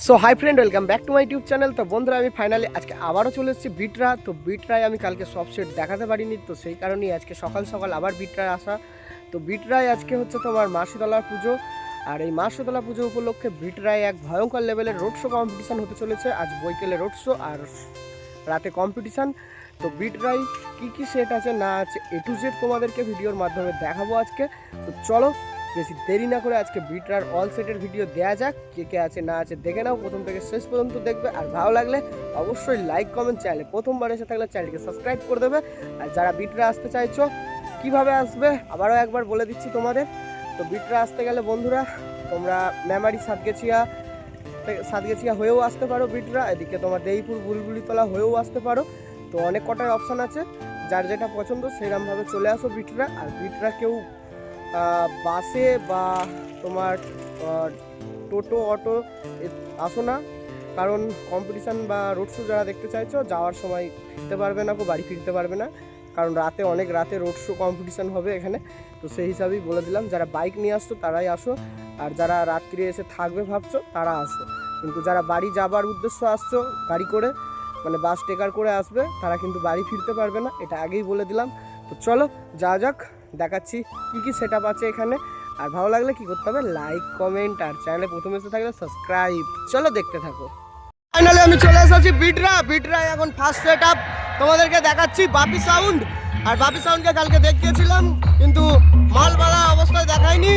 So hi friend, welcome back to my YouTube channel. তো বন্ধুরা, আমি ফাইনালি আজকে আবারও চলে এসেছি বিটরা। তো বিটরায় আমি কালকে সব সেট দেখাতে পারিনি, তো সেই কারণেই আজকে সকাল সকাল আবার বিটরায় আসা। তো বিটরায় আজকে হচ্ছে তোমার মা শীতলা পুজো, আর এই মা শীতলা পুজো উপলক্ষে বিটরায় এক ভয়ঙ্কর লেভেলের রোড শো কম্পিটিশান হতে চলেছে। আজ বৈকালে রোড শো আর রাতে কম্পিটিশান। তো বিটরায় কী কী সেট আছে না আছে এ টু জেড তোমাদেরকে ভিডিওর মাধ্যমে দেখাবো আজকে। তো চলো বেশি দেরি না করে আজকে বিটরার অল সেটের ভিডিও দেওয়া যাক। কে কে আছে না আছে দেখে নাও, প্রথম থেকে শেষ পর্যন্ত দেখবে। আর ভালো লাগলে অবশ্যই লাইক কমেন্ট, চ্যানেলে প্রথমবার এসে থাকলে চ্যানেলকে সাবস্ক্রাইব করে দেবে। আর যারা বিটরা আসতে চাইছো কিভাবে আসবে আবারও একবার বলে দিচ্ছি তোমাদের। তো বিটরা আসতে গেলে বন্ধুরা তোমরা মেমারি সাতগেছিয়া হয়েও আসতে পারো বিটরা, এদিকে তোমার দেইপুর বুলবুলিতলা হয়েও আসতে পারো। তো অনেক কটাই অপশান আছে, যার যেটা পছন্দ সেইরকমভাবে চলে আসো বিটরা। আর বিটরা কেউ বাসে বা তোমার টোটো অটো আসো না, কারণ কম্পিটিশান বা রোড শো যারা দেখতে চাইছো যাওয়ার সময় ফিরতে পারবে না, বাড়ি ফিরতে পারবে না, কারণ অনেক রাতে রোড শো কম্পিটিশান হবে এখানে। তো সেই হিসাবেই বলে দিলাম, যারা বাইক নিয়ে আসছো তারাই আসো, আর যারা রাত্রে এসে থাকবে ভাবছো তারা আসো। কিন্তু যারা বাড়ি যাবার উদ্দেশ্য আসছো গাড়ি করে, মানে বাস টেকার করে আসবে, তারা কিন্তু বাড়ি ফিরতে পারবে না, এটা আগেই বলে দিলাম। তো চলো যাওয়া যাক, দেখাচ্ছি কী কী সেট আপ আছে এখানে। আর ভালো লাগলে কি করতে হবে, লাইক কমেন্ট, আর চ্যানেলে প্রথমে এসে থাকলে সাবস্ক্রাইব। চলো দেখতে থাকো। ফাইনালি আমি চলে এসেছি বিটরা এখন ফার্স্ট সেট আপ তোমাদেরকে দেখাচ্ছি, বাপি সাউন্ড। আর বাপি সাউন্ডকে কালকে দেখিয়েছিলাম কিন্তু মালবালা অবস্থায় দেখায়নি,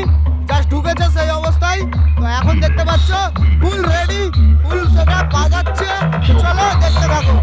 জাস্ট ঢুকেছে সেই অবস্থায়। তো এখন দেখতে পাচ্ছ full ready, full set up বাজাচ্ছে। চলো দেখতে থাকো।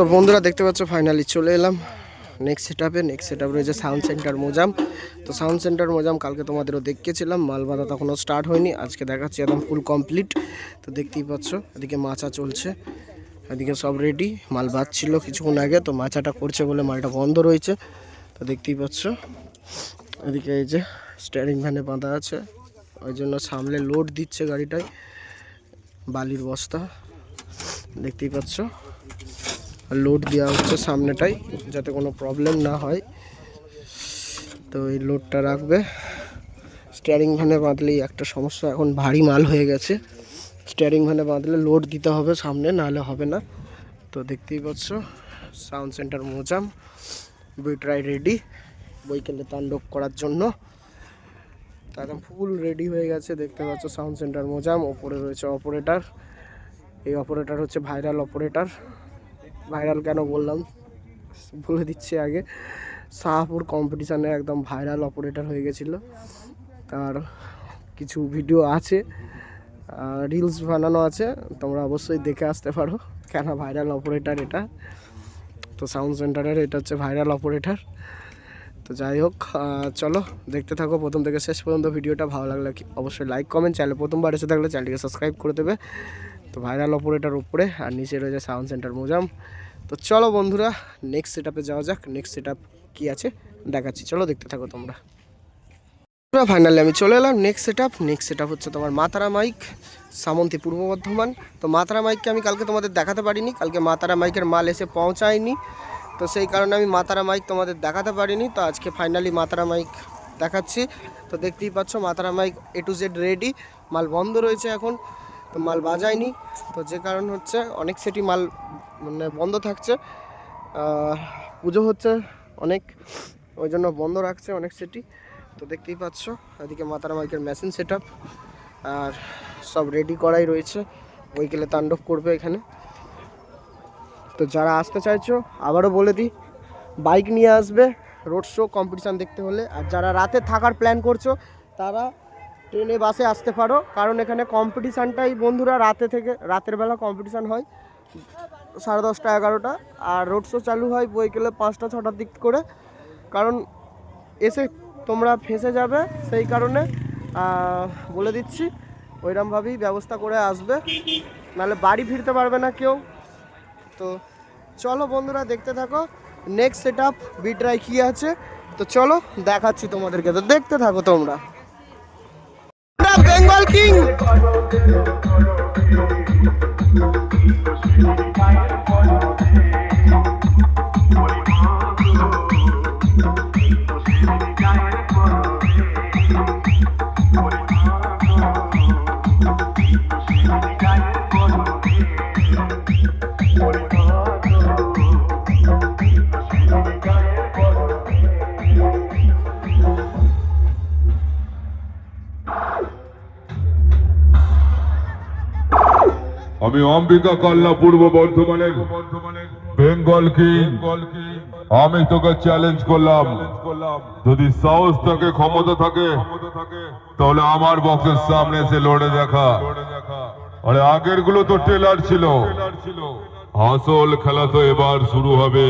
তো বন্ধুরা দেখতে পাচ্ছ ফাইনালি চলে এলাম নেক্সট সেট আপ রয়েছে সাউন্ড সেন্টার মোজাম। তো সাউন্ড সেন্টার মোজাম কালকে তোমাদেরও দেখিয়েছিলাম, মাল বাঁধা তখনও স্টার্ট হয়নি, আজকে দেখাচ্ছি একদম ফুল কমপ্লিট। তো দেখতেই পাচ্ছ এদিকে মাচা চলছে, এদিকে সব রেডি, মাল বাঁধছিল কিছুক্ষণ আগে, তো মাচাটা করছে বলে মালটা বন্ধ রয়েছে। তো দেখতেই পাচ্ছ এদিকে এই যে স্টিয়ারিং ফ্যানে বাঁধা আছে, ওই জন্য সামনে লোড দিচ্ছে গাড়িটায় বালির বস্তা, দেখতেই পাচ্ছ লোড দেওয়া হচ্ছে সামনেটাই, যাতে কোনো প্রবলেম না হয়। তো এই লোডটা রাখবে, স্টিয়ারিং ফ্যানে বাঁধলেই একটা সমস্যা, এখন ভারী মাল হয়ে গেছে, স্টিয়ারিং ফ্যানে বাঁধলে লোড দিতে হবে সামনে, নাহলে হবে না। তো দেখতেই পাচ্ছ সাউন্ড সেন্টার মোজাম, বিটরাই রেডি বৈকালে তাণ্ডব করার জন্য। তো একদম ফুল রেডি হয়ে গেছে, দেখতে পাচ্ছ সাউন্ড সেন্টার মোজাম। ওপরে রয়েছে অপারেটর, এই অপারেটর হচ্ছে ভাইরাল অপারেটর। ভাইরাল কেন বললাম বলে দিচ্ছি আগে, শাহপুর কম্পিটিশানে একদম ভাইরাল অপারেটর হয়ে গেছিলো। তার কিছু ভিডিও আছে, রিলস বানানো আছে, তোমরা অবশ্যই দেখে আসতে পারো কেন ভাইরাল অপারেটর এটা। তো সাউন্ড সেন্টারের এটা হচ্ছে ভাইরাল অপারেটর। তো যাই হোক, চলো দেখতে থাকো প্রথম থেকে শেষ পর্যন্ত ভিডিওটা। ভালো লাগলে অবশ্যই লাইক কমেন্ট, চ্যানেল প্রথমবার এসে থাকলে চ্যানেলটিকে সাবস্ক্রাইব করে দেবে। তো ভাইরাল অপারেটর উপরে আর নিচে রয়েছে সাউন্ড সেন্টার মোজাম। তো চলো বন্ধুরা নেক্সট সেটআপে যাওয়া যাক। নেক্সট সেটআপ কী আছে দেখাচ্ছি, চলো দেখতে থাকো তোমরা। ফাইনালি আমি চলে এলাম নেক্সট সেটআপ হচ্ছে তোমার মাতারা মাইক, সামন্তী পূর্ব বর্ধমান। তো মাতারা মাইককে আমি কালকে তোমাদের দেখাতে পারিনি, কালকে মাতারা মাইকের মাল এসে পৌঁছায়নি, তো সেই কারণে আমি মাতারা মাইক তোমাদের দেখাতে পারিনি। তো আজকে ফাইনালি মাতারা মাইক দেখাচ্ছি। তো দেখতেই পাচ্ছ Matara mic A to Z ready, মাল বন্ধ রয়েছে এখন, তো মাল বাজায়নি। তো যে কারণ হচ্ছে অনেক সেটই মাল মানে বন্ধ থাকছে, পুজো হচ্ছে অনেক, ওই জন্য বন্ধ রাখছে অনেক সেটই। তো দেখতেই পাচ্ছ এদিকে মাতারা মাইকের মেশিন সেটআপ আর সব রেডি করাই রয়েছে, ওইকেলে তাণ্ডব করবে এখানে। তো যারা আসতে চাইছো আবারও বলে দিই, বাইক নিয়ে আসবে রোড শো কম্পিটিশান দেখতে হলে। আর যারা রাতে থাকার প্ল্যান করছো তারা ট্রেনে বাসে আসতে পারো, কারণ এখানে কম্পিটিশানটাই বন্ধুরা রাতের বেলা কম্পিটিশান হয় 10:30 11টা, আর রোড শো চালু হয় বইকেলে 5টা 6টার দিক করে। কারণ এসে তোমরা ফেঁসে যাবে, সেই কারণে বলে দিচ্ছি ওইরকমভাবেই ব্যবস্থা করে আসবে, নাহলে বাড়ি ফিরতে পারবে না কেউ। তো চলো বন্ধুরা দেখতে থাকো নেক্সট সেটআপ বিটরাই কী আছে। তো চলো দেখাচ্ছি তোমাদেরকে, তো দেখতে থাকো তোমরা। বেঙ্গল কিং আমি অম্বিকা কাল্লা পূর্ব বর্ধমানের বেঙ্গল কিং। আমি তোকে চ্যালেঞ্জ করলাম, যদি সাহস থাকে ক্ষমতা থাকে তাহলে আমার বক্সের সামনে এসে লড়ে দেখা। আরে আগের গুলো তো ট্রেলার ছিল, আসল খেলা তো এবার শুরু হবে।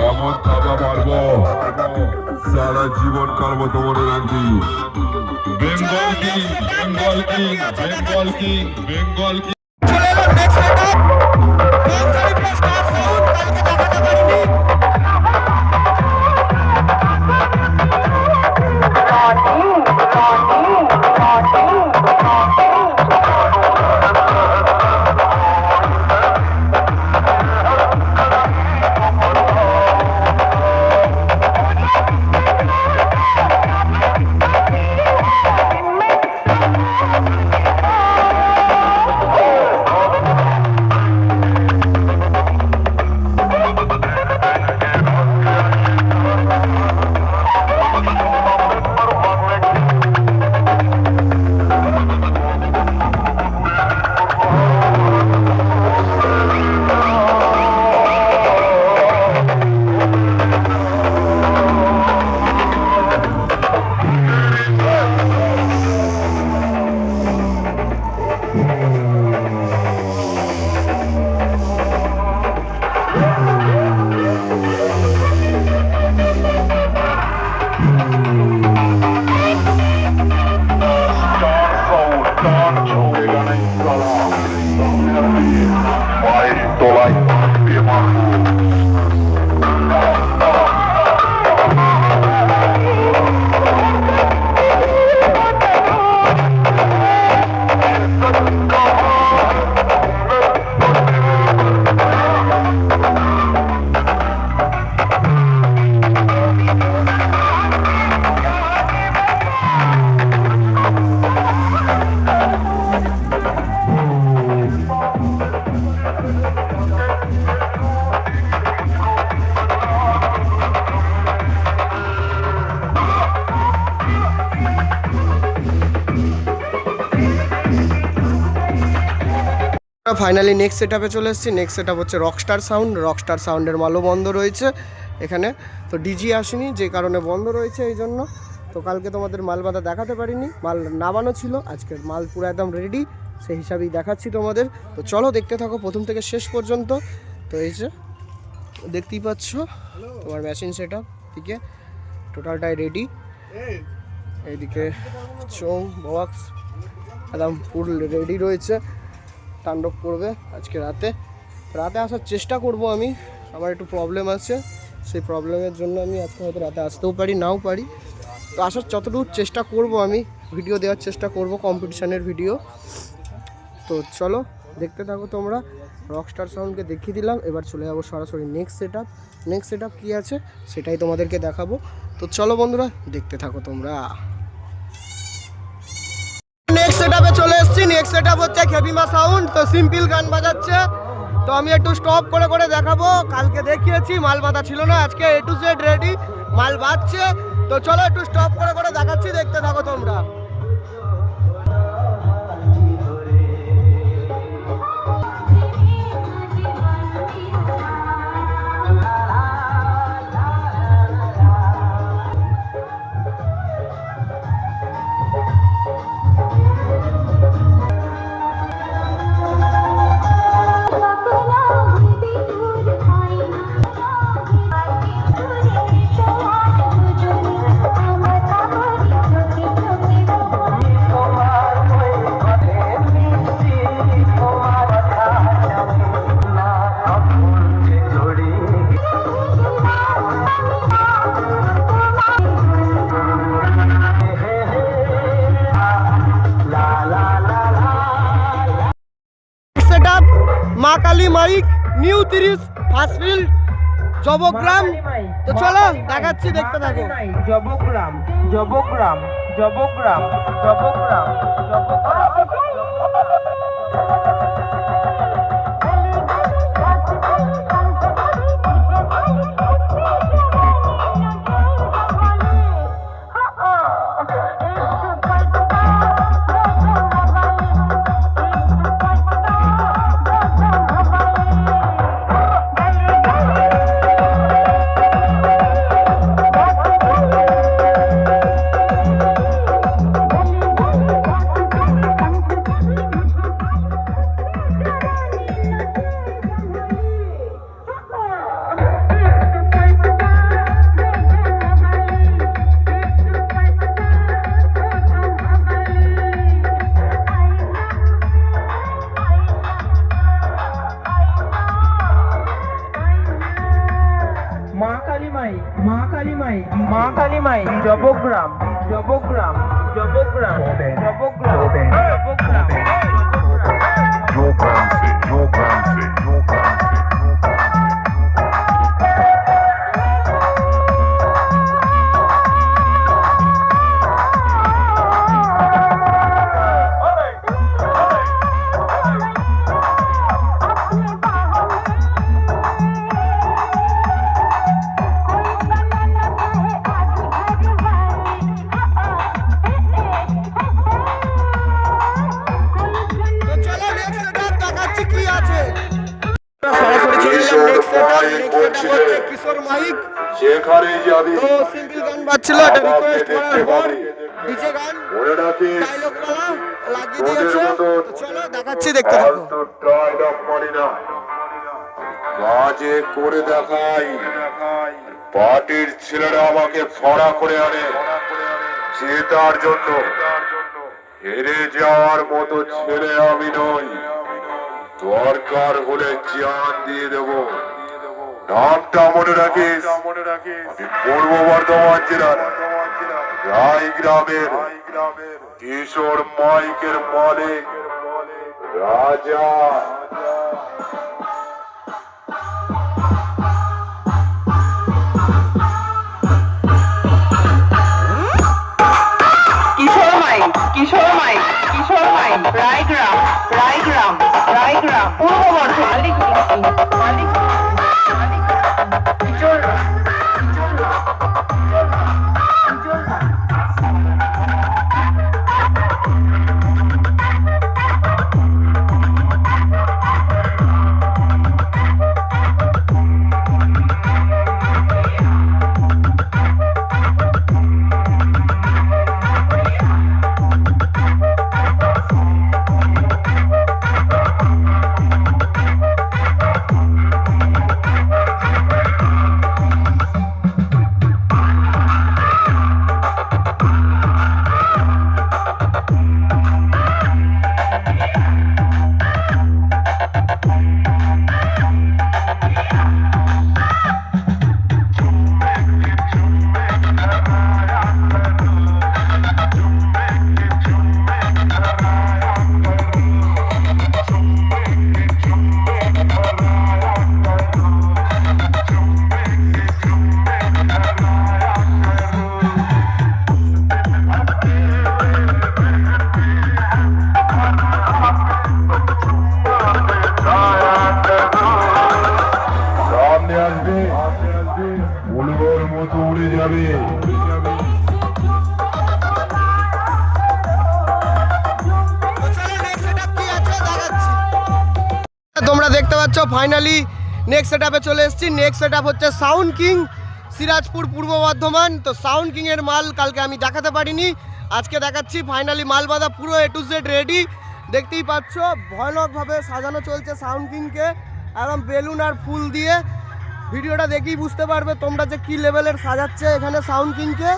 এমন থাকা পারবো সারা জীবন কারবো তো মনে রাখবি। Bengal King, Bengal King, Bengal King, Bengal King. Finally next সেটআপে চলে এসেছি। নেক্সট সেটআপ হচ্ছে রকস্টার সাউন্ড। রকস্টার সাউন্ডের মালও বন্ধ রয়েছে এখানে, তো ডিজি আসেনি যে কারণে বন্ধ রয়েছে এই জন্য। তো কালকে তোমাদের মাল বাঁধা দেখাতে পারিনি, মাল নামানো ছিল, আজকের মাল পুরো একদম রেডি, সেই হিসাবেই দেখাচ্ছি তোমাদের। তো চলো দেখতে থাকো প্রথম থেকে শেষ পর্যন্ত। তো এই যে দেখতেই পাচ্ছ তোমার মেশিন সেটআপ দিকে টোটালটাই রেডি। এইদিকে চোং বক্স একদম ফুল রেডি রয়েছে, তাণ্ডব করবে আজকে রাতে। রাতে আসার চেষ্টা করব আমি, আমার একটু প্রবলেম আছে, সেই প্রবলেমের জন্য আমি আজকে হয়তো রাতে আসতেও পারি নাও পারি। তো আসার যতটুকু চেষ্টা করব, আমি ভিডিও দেওয়ার চেষ্টা করব, কম্পিটিশানের ভিডিও। তো চলো দেখতে থাকো তোমরা। রকস্টার সাউন্ডকে দেখিয়ে দিলাম, এবার চলে যাবো সরাসরি নেক্সট সেটআপ। নেক্সট সেটআপ কী আছে সেটাই তোমাদেরকে দেখাবো। তো চলো বন্ধুরা দেখতে থাকো তোমরা। নেক্সট সেটআপে চলে এসেছি। নেক্সট সেটআপ হচ্ছে খেপিমা সাউন্ড। তো সিম্পল গান বাজাচ্ছে, তো আমি একটু স্টপ করে করে দেখাবো। কালকে দেখিয়েছি মাল বাঁধা ছিল না, আজকে A to Z রেডি, মাল বাঁধছে। তো চলো একটু স্টপ করে করে দেখাচ্ছি, দেখতে থাকো তোমরা। Maa Kali mic new 30 first field জবগ্রাম। তো চলো দেখাচ্ছি, দেখতে থাকো। জবগ্রাম জবগ্রাম জবগ্রাম জবগ্রাম জবগ্রাম। মা কালী মাই জবগ্রাম জবগ্রাম জবগ্রাম জবগ্রাম জবগ্রাম। কিশোর মাইক যেখানে যাবি তো সিম্পল গান বাজছিল, এটা রিকোয়েস্ট করার পর ডিজে গান মনে রাখিস ডায়লগ বলা লাগিয়ে দিয়েছে। তো চলো দেখাচ্ছি, দেখতে থাকো। কাজে করে দেখাই, পার্টির ছেলেরা আমাকে ফড়া করে আনে জেতার জন্য। হেরে যাওয়ার মতো ছেলে আমি নই, দরকার হলে জান দিয়ে দেব। নামটা মনে রাখিস, আমি পূর্ব বর্ধমান জেলার রায়গ্রামের কিশোর মাইকের মালিক রাজা। কিশোর মাইক রায়গ্রাম রায়গ্রাম রায়গ্রাম পূর্ব বর্ধমান। মালিক উড়োর মতো উড়ে যাবে। তোমরা দেখতে পাচ্ছ ফাইনালি নেক্সট সেটআপে চলে এসেছি। নেক্সট সেটআপ হচ্ছে সাউন্ড কিং, সিরাজপুর, পূর্ব বর্ধমান। তো সাউন্ড কিং এর মাল কালকে আমি দেখাতে পারিনি, আজকে দেখাচ্ছি। ফাইনালি মাল বাঁধা পুরো A to Z রেডি। দেখতেই পাচ্ছ ভয়ানকভাবে সাজানো চলছে সাউন্ড কিংকে, একদম বেলুন আর ফুল দিয়ে। ভিডিওটা দেখেই বুঝতে পারবে তোমরা যে কী লেভেলের সাজাচ্ছে এখানে সাউন্ড কিংকে।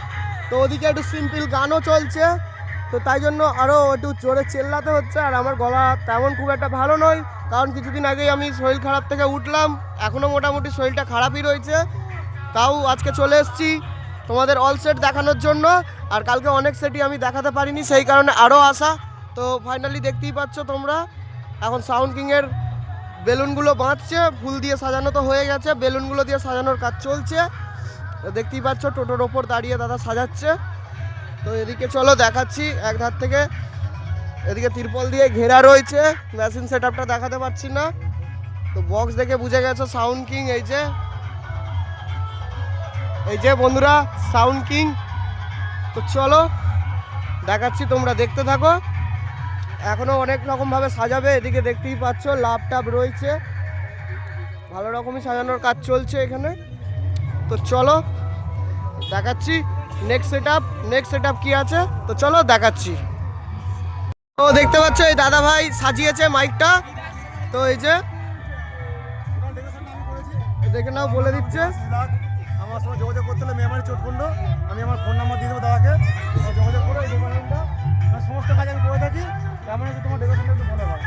তো ওদিকে একটু সিম্পল গানও চলছে, তো তাই জন্য আরও একটু জোরে চেল্লাতে হচ্ছে। আর আমার গলা তেমন খুব একটা ভালো নয়, কারণ কিছুদিন আগেই আমি শরীর খারাপ থেকে উঠলাম, এখনও মোটামুটি শরীরটা খারাপই রয়েছে। তাও আজকে চলে এসেছি তোমাদের অল সেট দেখানোর জন্য। আর কালকে অনেক সেটই আমি দেখাতে পারিনি, সেই কারণে আরও আসা। তো ফাইনালি দেখতেই পাচ্ছ তোমরা এখন সাউন্ড কিংয়ের বেলুনগুলো বাঁধছে, ফুল দিয়ে সাজানো তো হয়ে গেছে, বেলুনগুলো দিয়ে সাজানোর কাজ চলছে। তো দেখতেই পাচ্ছ টোটোর ওপর দাঁড়িয়ে দাদা সাজাচ্ছে। তো এদিকে চলো দেখাচ্ছি এক ধার থেকে। এদিকে তিরপল দিয়ে ঘেরা রয়েছে, মেশিন সেটআপটা দেখাতে পারছি না। তো বক্স দেখে বুঝে গেছো সাউন্ড কিং। এই যে বন্ধুরা সাউন্ড কিং। তো চলো দেখাচ্ছি, তোমরা দেখতে থাকো। এখনও অনেক রকমভাবে সাজাবে, এদিকে দেখতেই পাচ্ছ লাভ টাব রয়েছে, ভালো রকমই সাজানোর কাজ চলছে এখানে। তো চলো দেখাচ্ছি নেক্সট সেটআপ কি আছে। তো চলো দেখাচ্ছি। তো দেখতে পাচ্ছ এই দাদা ভাই সাজিয়েছে মাইকটা। তো এই যে দেখে নাও, বলে দিচ্ছে। আমার সঙ্গে যোগাযোগ করতে হলে মেমারি চোটকুণ্ড, আমি আমার ফোন নাম্বার দিয়ে দেবো দাদাকে, যোগাযোগ করে এই ডেকোরেশনটা সমস্ত কাজ আমি করে থাকি। তেমন হচ্ছে তোমার ডেকোরেশনটা একটু ভালো হয়।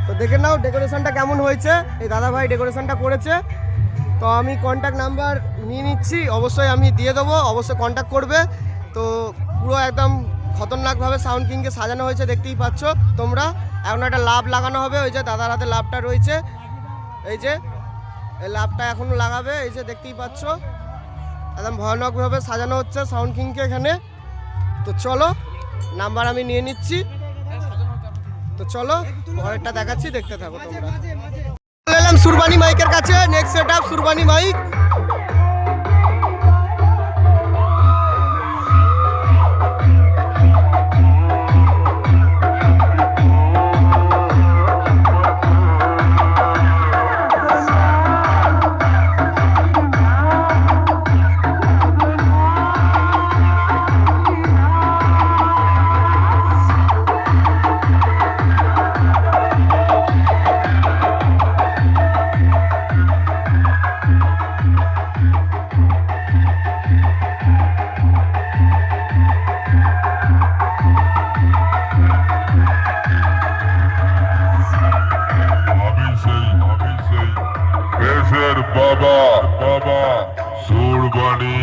তো দেখে নাও ডেকোরেশনটা কেমন হয়েছে, এই দাদা ভাই ডেকোরেশনটা করেছে। তো আমি কন্ট্যাক্ট নাম্বার নিয়ে নিচ্ছি, অবশ্যই আমি দিয়ে দেবো, অবশ্যই কন্ট্যাক্ট করবে। তো পুরো একদম খতরনাকভাবে সাউন্ড কিংকে সাজানো হয়েছে, দেখতেই পাচ্ছ তোমরা। এখন একটা লাভ লাগানো হবে, ওই যে দাদার হাতে লাভটা রয়েছে, এই যে এই লাভটা এখনও লাগাবে। এই যে দেখতেই পাচ্ছ একদম ভয়ানকভাবে সাজানো হচ্ছে সাউন্ড কিংকে এখানে। তো চলো নাম্বার আমি নিয়ে নিচ্ছি। তো চলো পরেরটা দেখাচ্ছি, দেখতে থাকো তোমরা। চলে এলাম সুরবানি মাইকের কাছে। Next setup Surbani mic. বাবা সুরবানি।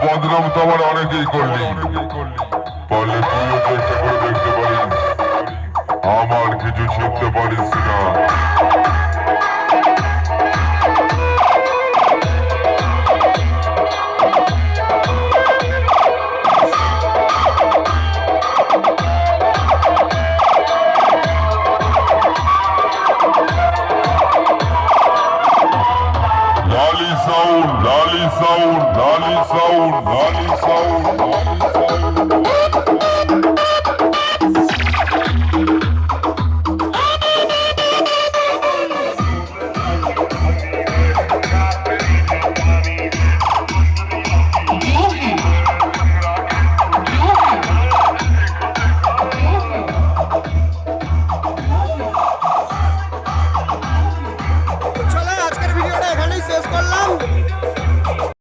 বদনাম তো আমার অনেকেই করলি, পারলে তুইও চেষ্টা করে দেখতে পারিস আমার কিছু শিখতে পারিস না। লালি সাউন্ড, লালি সাউন্ড, লালি সাউন্ড, লালি সাউন্ড।